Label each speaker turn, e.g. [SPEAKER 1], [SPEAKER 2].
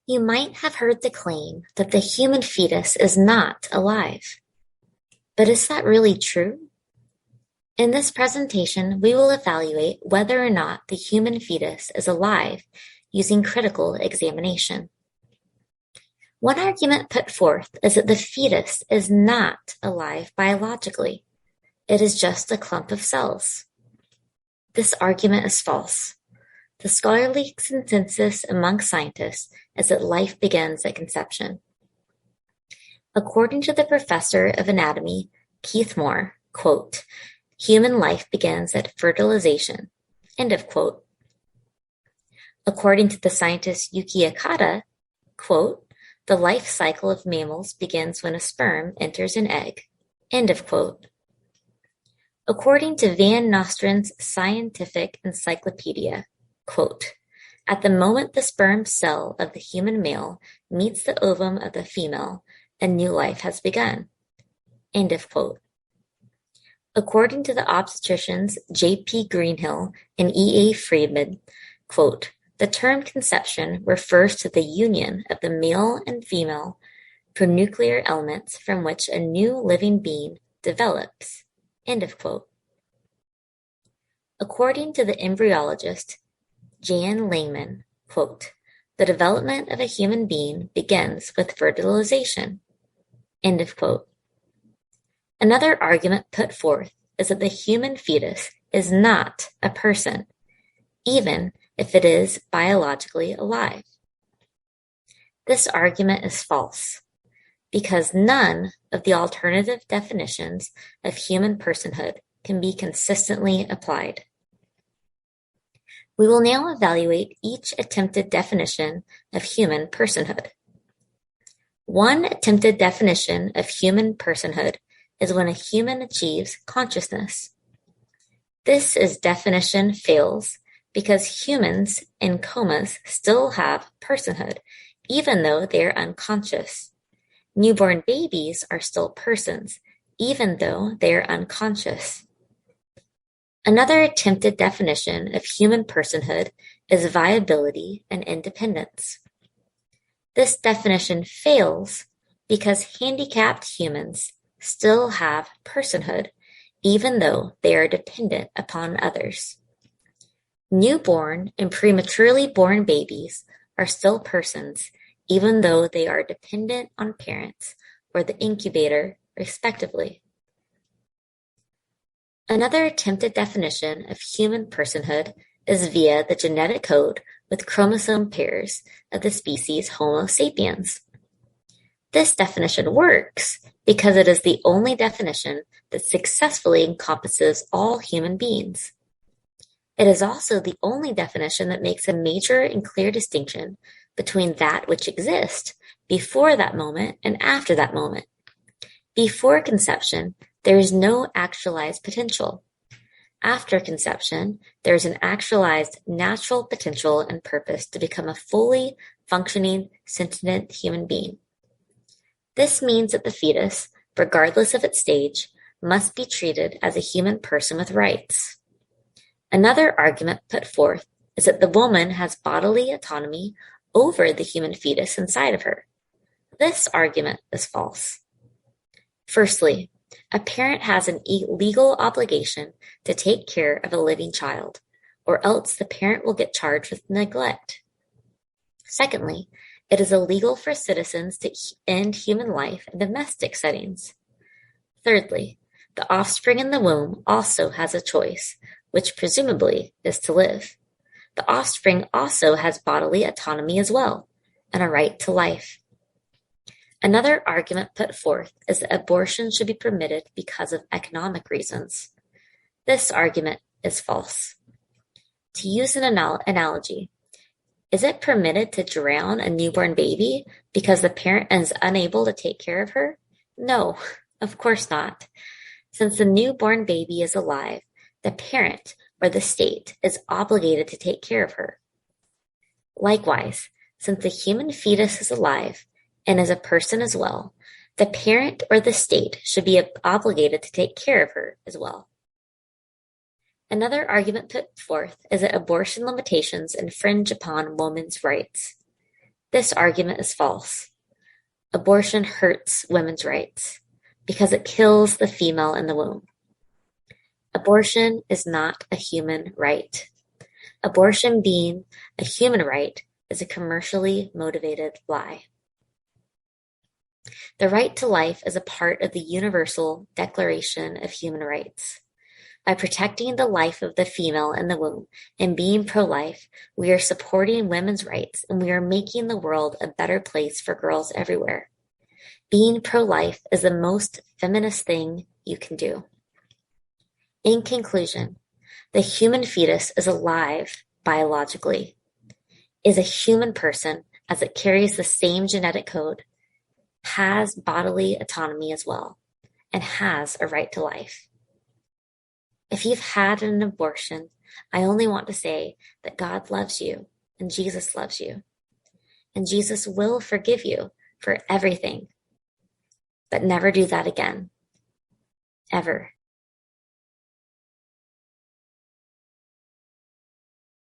[SPEAKER 1] You might have heard the claim that the human fetus is not alive. But is that really true? In this presentation, we will evaluate whether or not the human fetus is alive using critical examination. One argument put forth is that the fetus is not alive biologically. It is just a clump of cells. This argument is false. The scholarly consensus among scientists is that life begins at conception. According to the professor of anatomy, Keith Moore, quote, "Human life begins at fertilization," end of quote. According to the scientist Yuki Okada, quote, "The life cycle of mammals begins when a sperm enters an egg," end of quote. According to Van Nostrand's Scientific Encyclopedia, quote, "At the moment the sperm cell of the human male meets the ovum of the female, a new life has begun," end of quote. According to the obstetricians J.P. Greenhill and E.A. Friedman, quote, "The term conception refers to the union of the male and female pronuclear elements from which a new living being develops," end of quote. According to the embryologist Jan Langman, quote, "The development of a human being begins with fertilization," end of quote. Another argument put forth is that the human fetus is not a person, even if it is biologically alive. This argument is false, because none of the alternative definitions of human personhood can be consistently applied. We will now evaluate each attempted definition of human personhood. One attempted definition of human personhood is when a human achieves consciousness. This definition fails because humans in comas still have personhood, even though they are unconscious. Newborn babies are still persons, even though they are unconscious. Another attempted definition of human personhood is viability and independence. This definition fails because handicapped humans still have personhood, even though they are dependent upon others. Newborn and prematurely born babies are still persons, even though they are dependent on parents or the incubator, respectively. Another attempted definition of human personhood is via the genetic code with chromosome pairs of the species Homo sapiens. This definition works because it is the only definition that successfully encompasses all human beings. It is also the only definition that makes a major and clear distinction between that which exists before that moment and after that moment. Before conception, there is no actualized potential. After conception, there is an actualized natural potential and purpose to become a fully functioning, sentient human being. This means that the fetus, regardless of its stage, must be treated as a human person with rights. Another argument put forth is that the woman has bodily autonomy over the human fetus inside of her. This argument is false. Firstly, a parent has an legal obligation to take care of a living child, or else the parent will get charged with neglect. Secondly, it is illegal for citizens to end human life in domestic settings. Thirdly, the offspring in the womb also has a choice, which presumably is to live. The offspring also has bodily autonomy as well, and a right to life. Another argument put forth is that abortion should be permitted because of economic reasons. This argument is false. To use an analogy, is it permitted to drown a newborn baby because the parent is unable to take care of her? No, of course not. Since the newborn baby is alive, the parent or the state is obligated to take care of her. Likewise, since the human fetus is alive and is a person as well, the parent or the state should be obligated to take care of her as well. Another argument put forth is that abortion limitations infringe upon women's rights. This argument is false. Abortion hurts women's rights because it kills the female in the womb. Abortion is not a human right. Abortion being a human right is a commercially motivated lie. The right to life is a part of the Universal Declaration of Human Rights. By protecting the life of the female in the womb and being pro-life, we are supporting women's rights and we are making the world a better place for girls everywhere. Being pro-life is the most feminist thing you can do. In conclusion, the human fetus is alive biologically, is a human person as it carries the same genetic code, has bodily autonomy as well, and has a right to life. If you've had an abortion, I only want to say that God loves you and Jesus loves you. And Jesus will forgive you for everything. But never do that again. Ever.